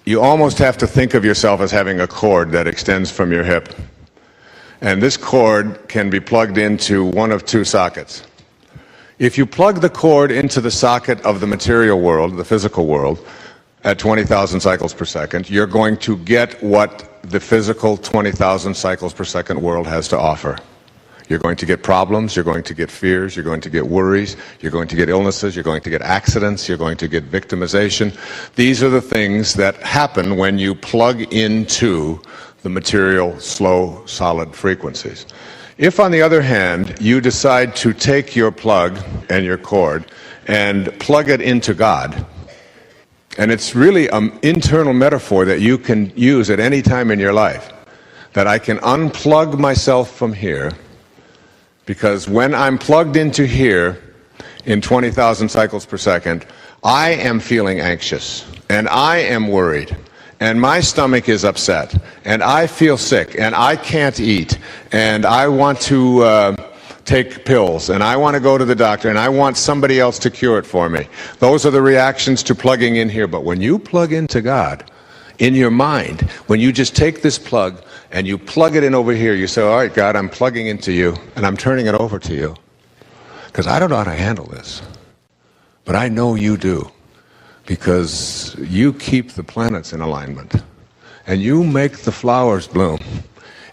you almost have to think of yourself as having a cord that extends from your hip. And this cord can be plugged into one of two sockets. If you plug the cord into the socket of the material world, the physical world, at 20,000 cycles per second, you're going to get what the physical 20,000 cycles per second world has to offer. You're going to get problems, you're going to get fears, you're going to get worries, you're going to get illnesses, you're going to get accidents, you're going to get victimization. These are the things that happen when you plug into the material, slow, solid frequencies. If, on the other hand, you decide to take your plug and your cord and plug it into God, and it's really an internal metaphor that you can use at any time in your life, that I can unplug myself from here, because when I'm plugged into here in 20,000 cycles per second, I am feeling anxious, and I am worried, and my stomach is upset, and I feel sick, and I can't eat, and I want to take pills, and I want to go to the doctor, and I want somebody else to cure it for me. Those are the reactions to plugging in here. But when you plug into God, in your mind, when you just take this plug and you plug it in over here, you say, all right, God, I'm plugging into you, and I'm turning it over to you. Because I don't know how to handle this. But I know you do. Because you keep the planets in alignment. And you make the flowers bloom.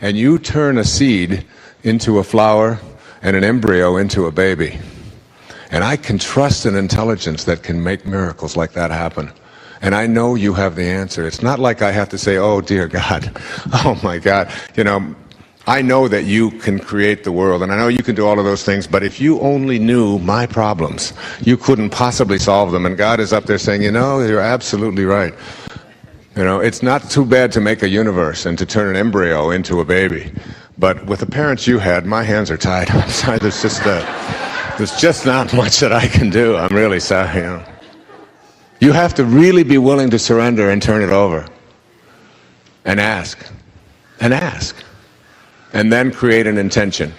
And you turn a seed into a flower and an embryo into a baby. And I can trust an intelligence that can make miracles like that happen. And I know you have the answer. It's not like I have to say, oh, dear God, oh, my God. You know, I know that you can create the world, and I know you can do all of those things, but if you only knew my problems, you couldn't possibly solve them. And God is up there saying, you know, you're absolutely right. You know, it's not too bad to make a universe and to turn an embryo into a baby. But with the parents you had, my hands are tied. I'm sorry, there's just not much that I can do. I'm really sorry, you know. You have to really be willing to surrender and turn it over. And ask. And ask. And then create an intention.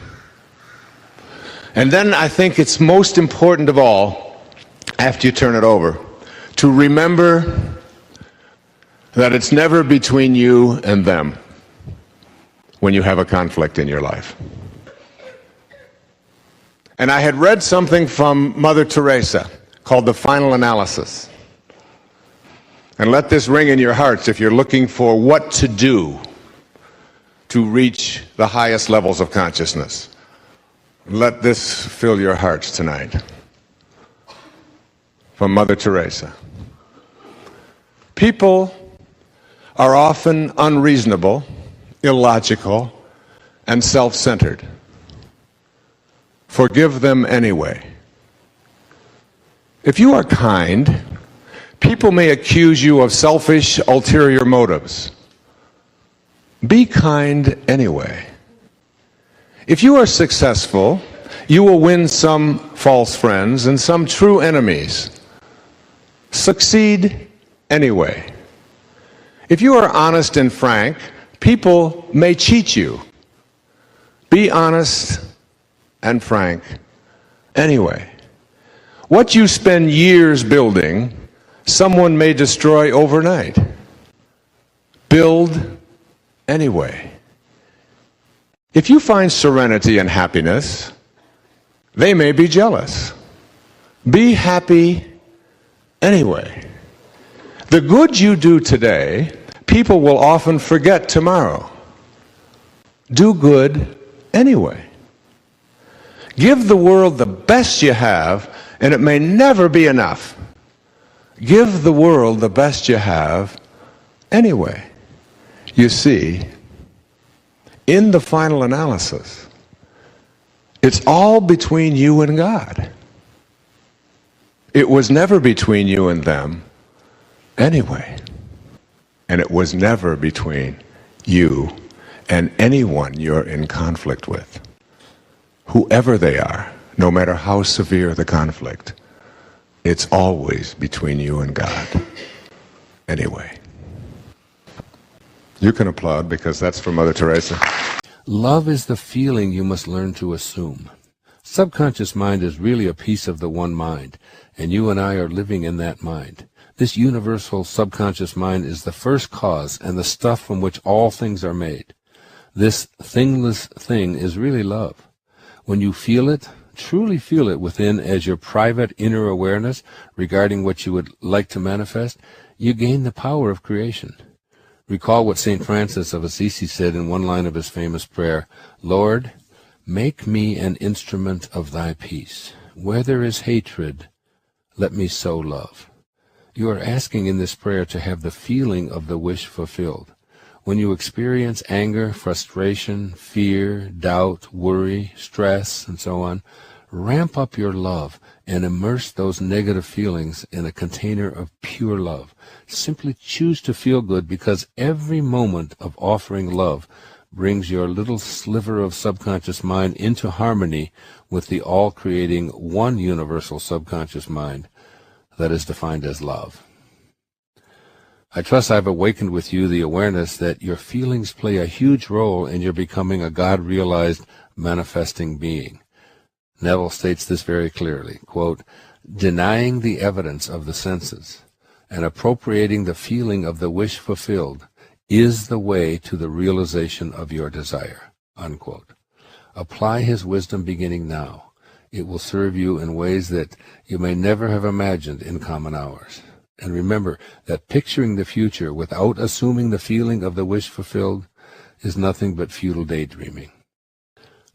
And then I think it's most important of all, after you turn it over, to remember that it's never between you and them when you have a conflict in your life. And I had read something from Mother Teresa called The Final Analysis. And let this ring in your hearts if you're looking for what to do to reach the highest levels of consciousness. Let this fill your hearts tonight. From Mother Teresa. People are often unreasonable, illogical, and self-centered. Forgive them anyway. If you are kind, people may accuse you of selfish, ulterior motives. Be kind anyway. If you are successful, you will win some false friends and some true enemies. Succeed anyway. If you are honest and frank, people may cheat you. Be honest and frank anyway. What you spend years building, someone may destroy overnight. Build anyway. If you find serenity and happiness, they may be jealous. Be happy anyway. The good you do today, people will often forget tomorrow. Do good anyway. Give the world the best you have, and it may never be enough. Give the world the best you have anyway. You see, in the final analysis, it's all between you and God. It was never between you and them anyway. And it was never between you and anyone you're in conflict with. Whoever they are, no matter how severe the conflict, it's always between you and God. Anyway. You can applaud because that's from Mother Teresa. Love is the feeling you must learn to assume. Subconscious mind is really a piece of the one mind, and you and I are living in that mind. This universal subconscious mind is the first cause and the stuff from which all things are made. This thingless thing is really love. When you feel it, truly feel it within as your private inner awareness regarding what you would like to manifest, you gain the power of creation. Recall what St. Francis of Assisi said in one line of his famous prayer, "Lord, make me an instrument of thy peace. Where there is hatred, let me sow love." You are asking in this prayer to have the feeling of the wish fulfilled. When you experience anger, frustration, fear, doubt, worry, stress, and so on, ramp up your love and immerse those negative feelings in a container of pure love. Simply choose to feel good, because every moment of offering love brings your little sliver of subconscious mind into harmony with the all-creating one universal subconscious mind that is defined as love. I trust I've awakened with you the awareness that your feelings play a huge role in your becoming a God-realized manifesting being. Neville states this very clearly, quote, "Denying the evidence of the senses and appropriating the feeling of the wish fulfilled is the way to the realization of your desire," unquote. Apply his wisdom beginning now. It will serve you in ways that you may never have imagined in common hours. And remember that picturing the future without assuming the feeling of the wish fulfilled is nothing but futile daydreaming.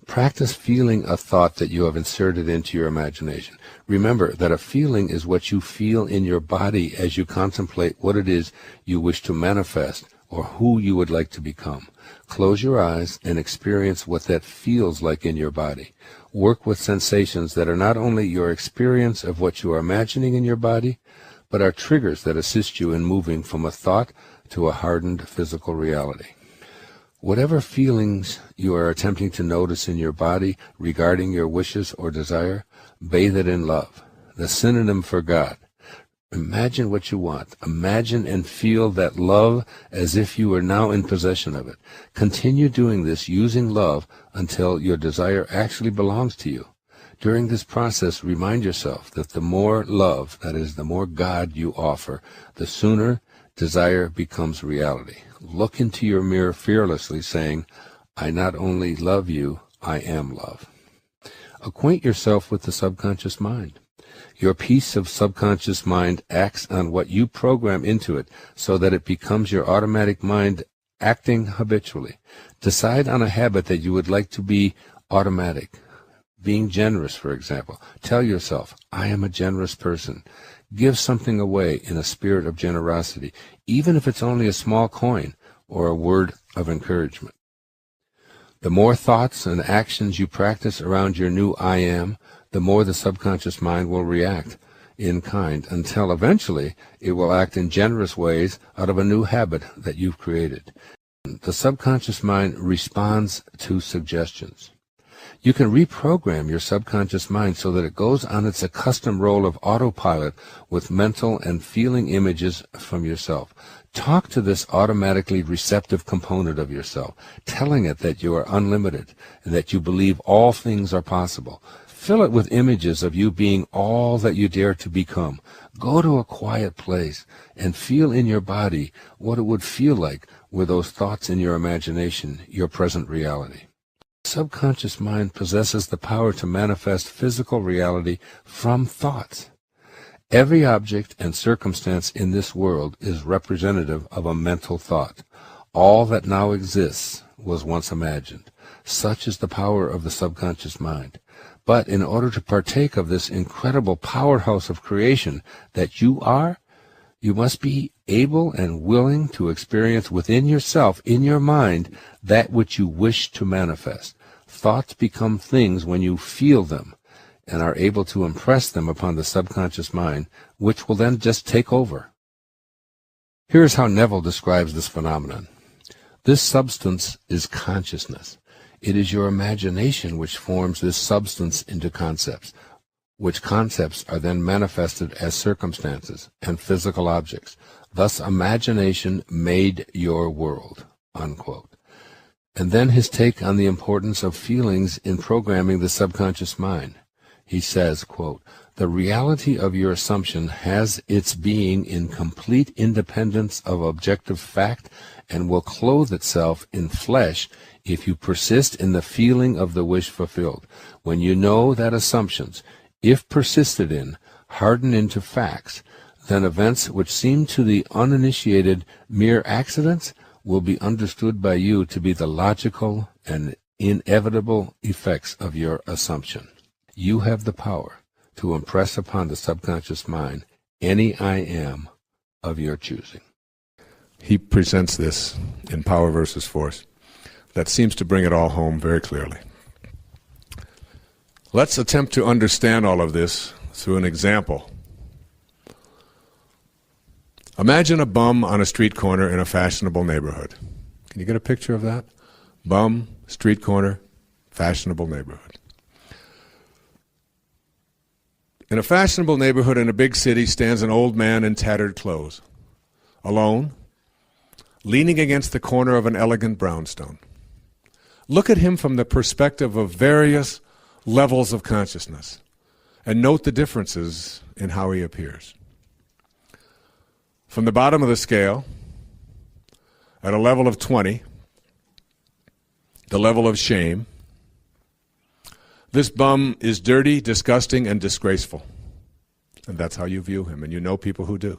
Practice feeling a thought that you have inserted into your imagination. Remember that a feeling is what you feel in your body as you contemplate what it is you wish to manifest or who you would like to become. Close your eyes and experience what that feels like in your body. Work with sensations that are not only your experience of what you are imagining in your body, but are triggers that assist you in moving from a thought to a hardened physical reality. Whatever feelings you are attempting to notice in your body regarding your wishes or desire, bathe it in love, the synonym for God. Imagine what you want. Imagine and feel that love as if you are now in possession of it. Continue doing this using love until your desire actually belongs to you. During this process, remind yourself that the more love, that is, the more God you offer, the sooner desire becomes reality. Look into your mirror fearlessly, saying, "I not only love you, I am love." Acquaint yourself with the subconscious mind. Your piece of subconscious mind acts on what you program into it so that it becomes your automatic mind acting habitually. Decide on a habit that you would like to be automatic. Being generous, for example. Tell yourself, "I am a generous person." Give something away in a spirit of generosity, even if it's only a small coin or a word of encouragement. The more thoughts and actions you practice around your new I am, the more the subconscious mind will react in kind, until eventually it will act in generous ways out of a new habit that you've created. The subconscious mind responds to suggestions. You can reprogram your subconscious mind so that it goes on its accustomed role of autopilot with mental and feeling images from yourself. Talk to this automatically receptive component of yourself, telling it that you are unlimited and that you believe all things are possible. Fill it with images of you being all that you dare to become. Go to a quiet place and feel in your body what it would feel like were those thoughts in your imagination your present reality. The subconscious mind possesses the power to manifest physical reality from thoughts. Every object and circumstance in this world is representative of a mental thought. All that now exists was once imagined. Such is the power of the subconscious mind. But in order to partake of this incredible powerhouse of creation that you are, you must be able and willing to experience within yourself, in your mind, that which you wish to manifest. Thoughts become things when you feel them and are able to impress them upon the subconscious mind, which will then just take over. Here is how Neville describes this phenomenon. This substance is consciousness. It is your imagination which forms this substance into concepts, which concepts are then manifested as circumstances and physical objects. Thus, imagination made your world, unquote. And then his take on the importance of feelings in programming the subconscious mind. He says, quote, The reality of your assumption has its being in complete independence of objective fact and will clothe itself in flesh if you persist in the feeling of the wish fulfilled. When you know that assumptions, if persisted in, harden into facts, then events which seem to the uninitiated mere accidents will be understood by you to be the logical and inevitable effects of your assumption. You have the power to impress upon the subconscious mind any I am of your choosing. He presents this in Power versus Force. That seems to bring it all home very clearly. Let's attempt to understand all of this through an example. Imagine a bum on a street corner in a fashionable neighborhood. Can you get a picture of that? Bum, street corner, fashionable neighborhood. In a fashionable neighborhood in a big city stands an old man in tattered clothes, alone, leaning against the corner of an elegant brownstone. Look at him from the perspective of various levels of consciousness and note the differences in how he appears. From the bottom of the scale, at a level of 20, the level of shame, this bum is dirty, disgusting, and disgraceful. And that's how you view him, and you know people who do.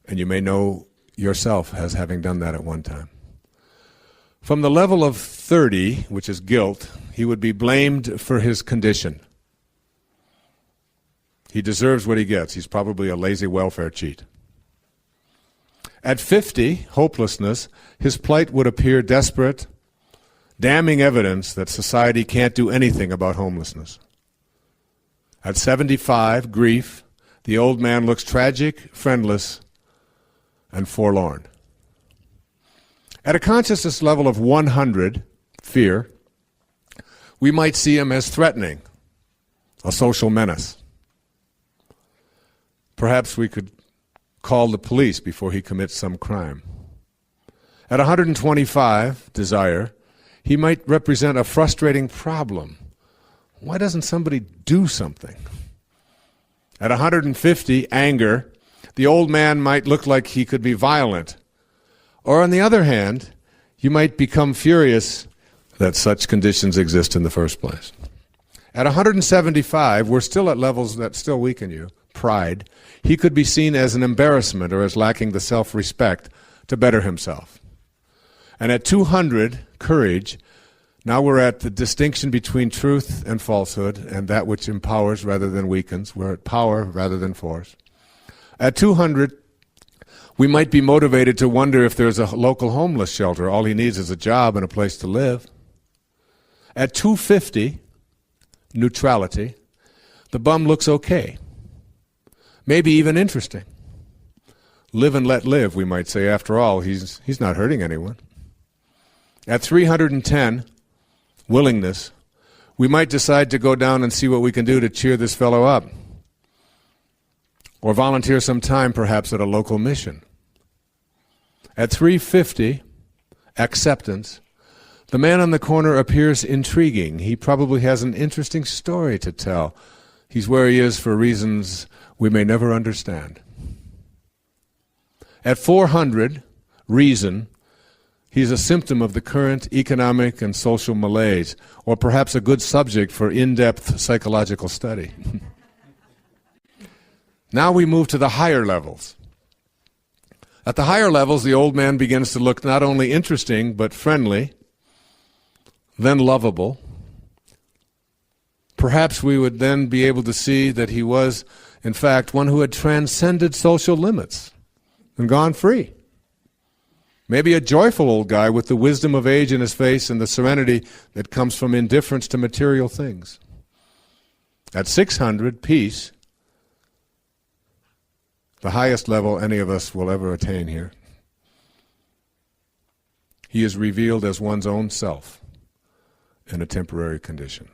And you may know yourself as having done that at one time. From the level of 30, which is guilt, he would be blamed for his condition. He deserves what he gets. He's probably a lazy welfare cheat. At 50, hopelessness, his plight would appear desperate, damning evidence that society can't do anything about homelessness. At 75, grief, the old man looks tragic, friendless, and forlorn. At a consciousness level of 100, fear, we might see him as threatening, a social menace. Perhaps we could call the police before he commits some crime. At 125, desire, he might represent a frustrating problem. Why doesn't somebody do something? At 150, anger, the old man might look like he could be violent. Or on the other hand, you might become furious that such conditions exist in the first place. At 175, we're still at levels that still weaken you. Pride. He could be seen as an embarrassment or as lacking the self-respect to better himself. And at 200, courage, now we're at the distinction between truth and falsehood and that which empowers rather than weakens. We're at power rather than force. At 200, we might be motivated to wonder if there's a local homeless shelter. All he needs is a job and a place to live. At 250, neutrality, the bum looks okay. Maybe even interesting. Live and let live, we might say. After all, he's not hurting anyone. At 310, willingness, we might decide to go down and see what we can do to cheer this fellow up. Or volunteer some time, perhaps, at a local mission. At 350, acceptance, the man on the corner appears intriguing. He probably has an interesting story to tell. He's where he is for reasons we may never understand. At 400, reason, he's a symptom of the current economic and social malaise, or perhaps a good subject for in-depth psychological study. Now we move to the higher levels. At the higher levels, the old man begins to look not only interesting, but friendly, then lovable. Perhaps we would then be able to see that he was, in fact, one who had transcended social limits and gone free. Maybe a joyful old guy with the wisdom of age in his face and the serenity that comes from indifference to material things. At 600, peace, the highest level any of us will ever attain here. He is revealed as one's own self in a temporary condition.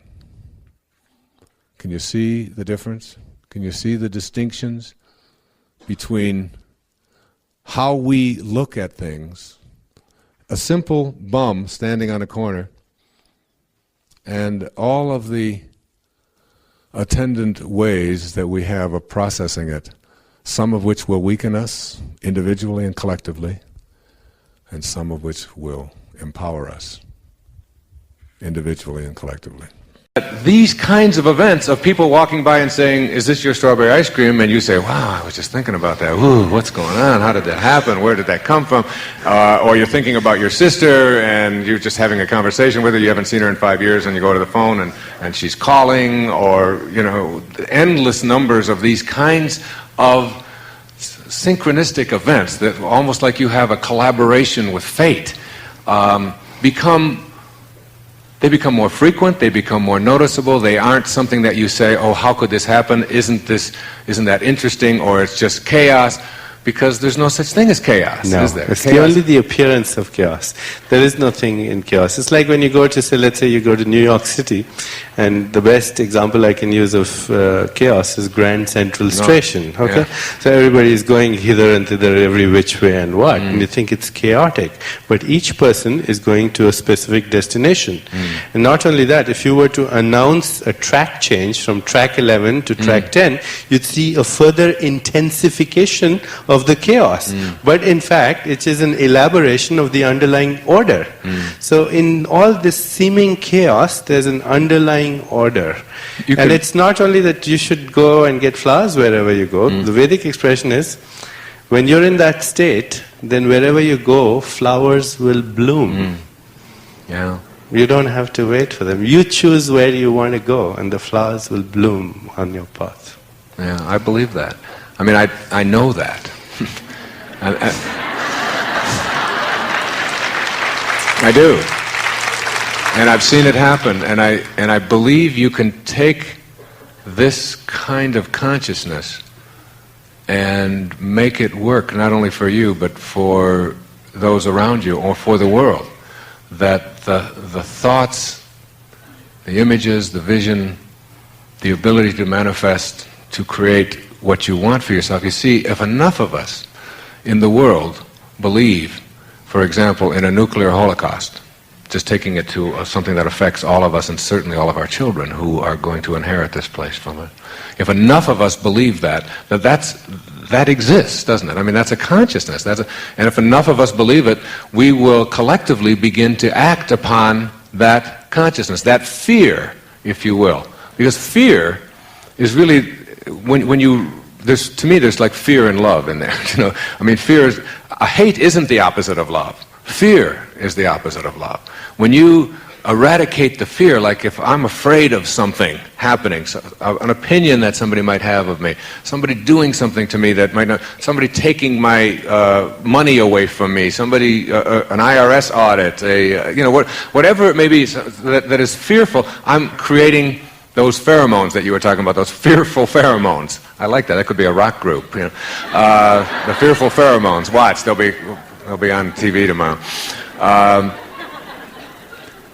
Can you see the difference? Can you see the distinctions between how we look at things? A simple bum standing on a corner and all of the attendant ways that we have of processing it, some of which will weaken us individually and collectively, and some of which will empower us individually and collectively. These kinds of events of people walking by and saying, "Is this your strawberry ice cream?" and you say, "Wow, I was just thinking about that. Ooh, what's going on? How did that happen? Where did that come from?" Or you're thinking about your sister and you're just having a conversation with her. You haven't seen her in 5 years, and you go to the phone and she's calling, or, you know, endless numbers of these kinds of synchronistic events that almost like you have a collaboration with fate they become more frequent, they become more noticeable, they aren't something that you say, "Oh, how could this happen? Isn't that interesting?" or "It's just chaos," because there's no such thing as chaos, no, is there? it's chaos. only the appearance of chaos. There is nothing in chaos. It's like when you go to, say, let's say you go to New York City, and the best example I can use of chaos is Grand Central Station. Okay, yeah. So everybody is going hither and thither every which way and what, and you think it's chaotic. But each person is going to a specific destination. And not only that, if you were to announce a track change from track 11 to track 10, you'd see a further intensification of the chaos. But in fact, it is an elaboration of the underlying order. So in all this seeming chaos, there's an underlying order. And it's not only that you should go and get flowers wherever you go. The Vedic expression is, when you're in that state, then wherever you go, flowers will bloom. Yeah. You don't have to wait for them. You choose where you want to go, and the flowers will bloom on your path. Yeah, I believe that. I mean, I know that. I do. And I've seen it happen, and I believe you can take this kind of consciousness and make it work, not only for you, but for those around you, or for the world. That the thoughts, the images, the vision, the ability to manifest, to create what you want for yourself. You see, if enough of us in the world believe, for example, in a nuclear holocaust, just taking it to something that affects all of us, and certainly all of our children who are going to inherit this place from it. If enough of us believe that exists, doesn't it? I mean, that's a consciousness. And if enough of us believe it, we will collectively begin to act upon that consciousness, that fear, if you will. Because fear is really, to me, there's like fear and love in there. You know, I mean, hate isn't the opposite of love. Fear is the opposite of love. When you eradicate the fear, like if I'm afraid of something happening, an opinion that somebody might have of me, somebody doing something to me that might not, somebody taking my money away from me, somebody, an IRS audit, whatever it may be that is fearful, I'm creating those pheromones that you were talking about, those fearful pheromones. I like that. That could be a rock group. You know, the fearful pheromones. Watch, they'll be on TV tomorrow.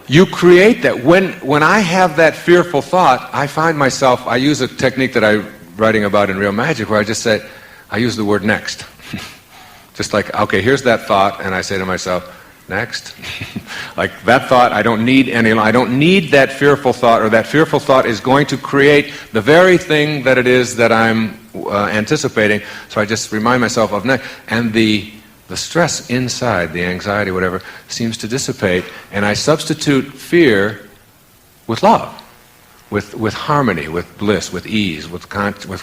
You create that. When I have that fearful thought, I find myself, I use a technique that I'm writing about in Real Magic, where I just say, I use the word next. Just like, okay, here's that thought, and I say to myself, next. Like that thought, I don't need that fearful thought, or that fearful thought is going to create the very thing that it is that I'm anticipating. So I just remind myself of next, and the stress inside, the anxiety, whatever, seems to dissipate, and I substitute fear with love, with harmony, with bliss, with ease, with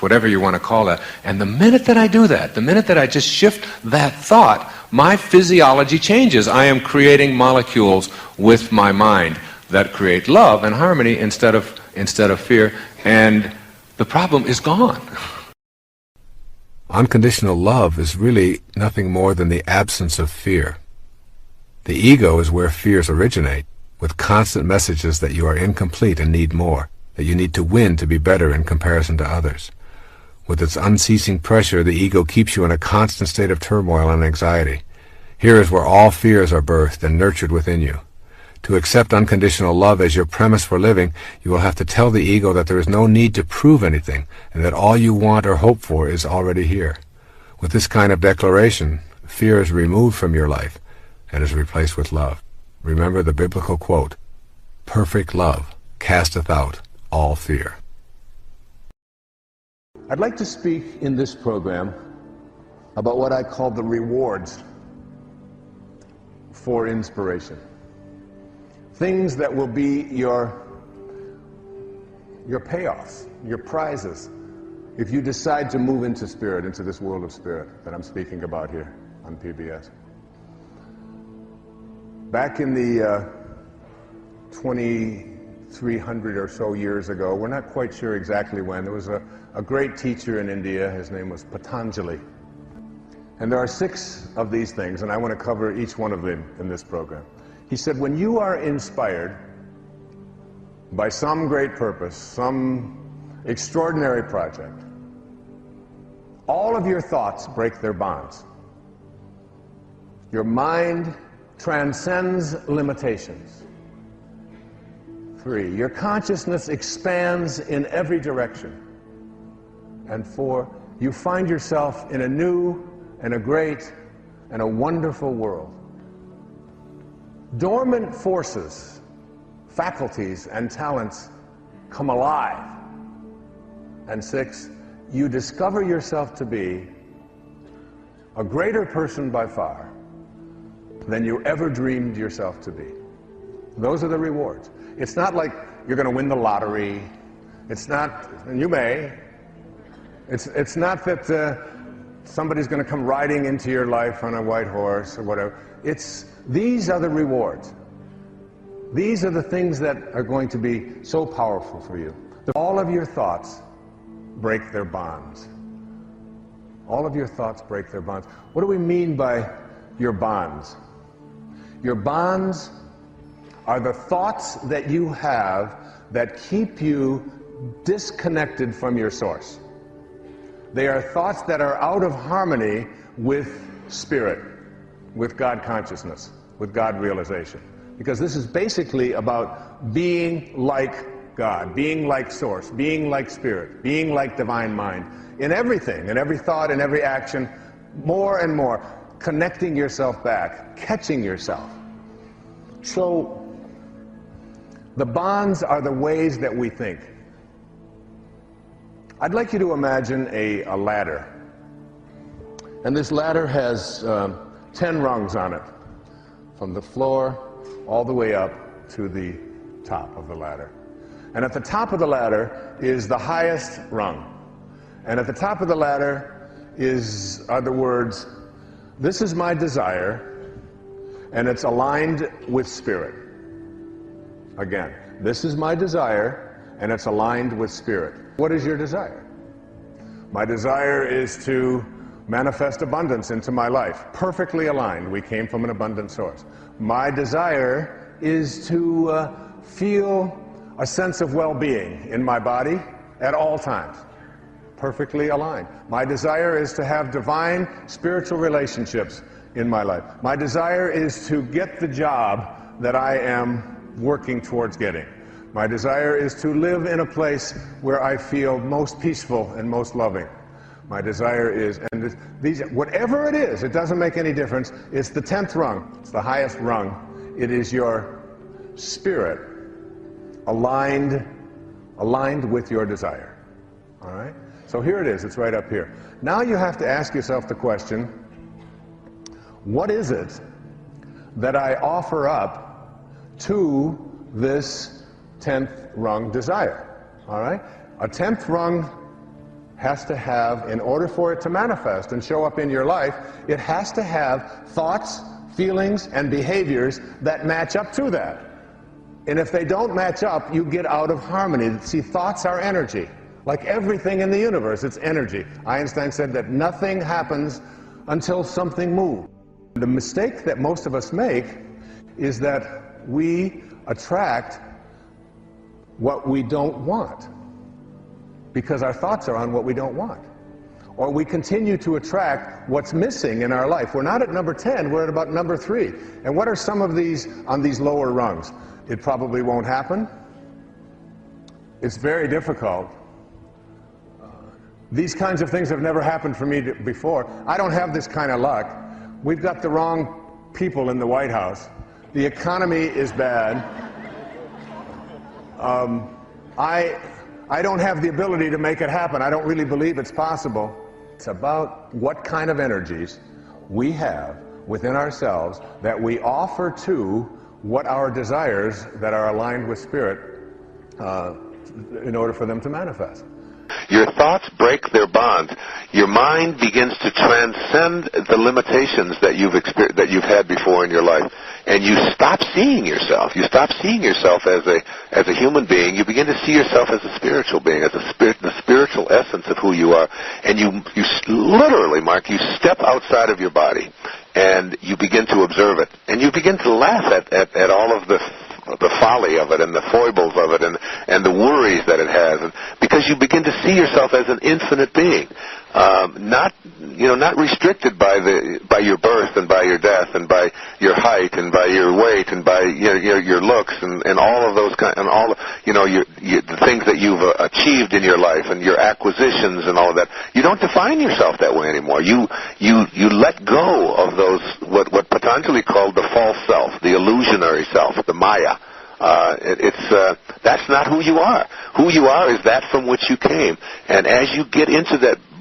whatever you want to call that. And the minute that I do that, the minute that I just shift that thought, my physiology changes. I am creating molecules with my mind that create love and harmony instead of fear, and the problem is gone. Unconditional love is really nothing more than the absence of fear. The ego is where fears originate, with constant messages that you are incomplete and need more, that you need to win to be better in comparison to others. With its unceasing pressure, the ego keeps you in a constant state of turmoil and anxiety. Here is where all fears are birthed and nurtured within you. To accept unconditional love as your premise for living, you will have to tell the ego that there is no need to prove anything, and that all you want or hope for is already here. With this kind of declaration, fear is removed from your life and is replaced with love. Remember the biblical quote, "Perfect love casteth out all fear." I'd like to speak in this program about what I call the rewards for inspiration. Things that will be your payoffs, your prizes, if you decide to move into spirit, into this world of spirit that I'm speaking about here on PBS. Back in the 2,300 or so years ago, we're not quite sure exactly when, there was a great teacher in India. His name was Patanjali. And there are 6 of these things, and I want to cover each one of them in this program. He said, when you are inspired by some great purpose, some extraordinary project, all of your thoughts break their bonds. Your mind transcends limitations. 3, your consciousness expands in every direction. And 4, you find yourself in a new and a great and a wonderful world. Dormant forces, faculties, and talents come alive. And 6, you discover yourself to be a greater person by far than you ever dreamed yourself to be. Those are the rewards. It's not like you're going to win the lottery. It's not, and you may. It's not that somebody's going to come riding into your life on a white horse or whatever. These are the rewards. These are the things that are going to be so powerful for you. All of your thoughts break their bonds. All of your thoughts break their bonds. What do we mean by your bonds? Your bonds are the thoughts that you have that keep you disconnected from your source. They are thoughts that are out of harmony with spirit, with God consciousness, with God realization. Because this is basically about being like God, being like source, being like spirit, being like divine mind, in everything, in every thought, in every action, more and more, connecting yourself back, catching yourself. So, the bonds are the ways that we think. I'd like you to imagine a ladder. And this ladder has 10 rungs on it, from the floor all the way up to the top of the ladder. And at the top of the ladder is the highest rung. And at the top of the ladder are the words, "This is my desire," and it's aligned with spirit. Again, this is my desire, and it's aligned with spirit. What is your desire? My desire is to manifest abundance into my life. Perfectly aligned. We came from an abundant source. My desire is to feel a sense of well-being in my body at all times. Perfectly aligned. My desire is to have divine spiritual relationships in my life. My desire is to get the job that I am working towards getting. My desire is to live in a place where I feel most peaceful and most loving. My desire is, and these, whatever it is, it doesn't make any difference. It's the 10th rung. It's the highest rung. It is your spirit aligned with your desire. All right? So here it is. It's right up here. Now you have to ask yourself the question, what is it that I offer up to this 10th rung desire? All right? A 10th rung has to have, in order for it to manifest and show up in your life, it has to have thoughts, feelings, and behaviors that match up to that. And if they don't match up, you get out of harmony. See, thoughts are energy. Like everything in the universe, it's energy. Einstein said that nothing happens until something moves. The mistake that most of us make is that we attract what we don't want, because our thoughts are on what we don't want. Or we continue to attract what's missing in our life. We're not at number 10, we're at about number 3. And what are some of these on these lower rungs? It probably won't happen. It's very difficult. These kinds of things have never happened for me before. I don't have this kind of luck. We've got the wrong people in the White House. The economy is bad. I don't have the ability to make it happen. I don't really believe it's possible. It's about what kind of energies we have within ourselves that we offer to what our desires that are aligned with Spirit in order for them to manifest. Your thoughts break their bonds. Your mind begins to transcend the limitations that you've had before in your life, and you stop seeing yourself. You stop seeing yourself as a human being. You begin to see yourself as a spiritual being, as the spiritual essence of who you are. And you literally, Mark, you step outside of your body, and you begin to observe it, and you begin to laugh at all of the folly of it and the foibles of it and the worries that it has, and because you begin to see yourself as an infinite being, not restricted by your birth and by your death and by your height and by your weight and by your looks and all of those and all the things that you've achieved in your life and your acquisitions and all of that. You don't define yourself that way anymore. You let go of those what Patanjali called the false self, the illusionary self, the Maya. That's not who you are. Who you are is that from which you came. And as you get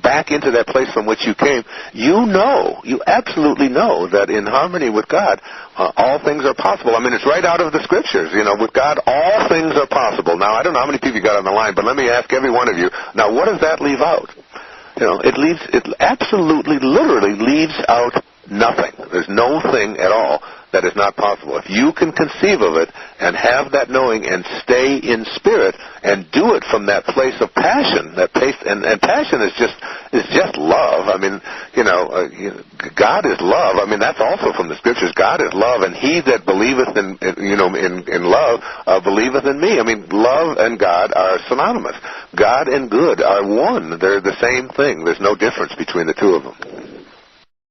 back into that place from which you came, you absolutely know that in harmony with God, all things are possible. I mean, it's right out of the scriptures. With God, all things are possible. Now, I don't know how many people you got on the line, but let me ask every one of you. Now, what does that leave out? It absolutely, literally leaves out nothing. There's no thing at all that is not possible. If you can conceive of it and have that knowing and stay in spirit and do it from that place of passion, and passion is just love. I mean, God is love. I mean, that's also from the scriptures. God is love, and he that believeth in love believeth in me. I mean, love and God are synonymous. God and good are one. They're the same thing. There's no difference between the two of them.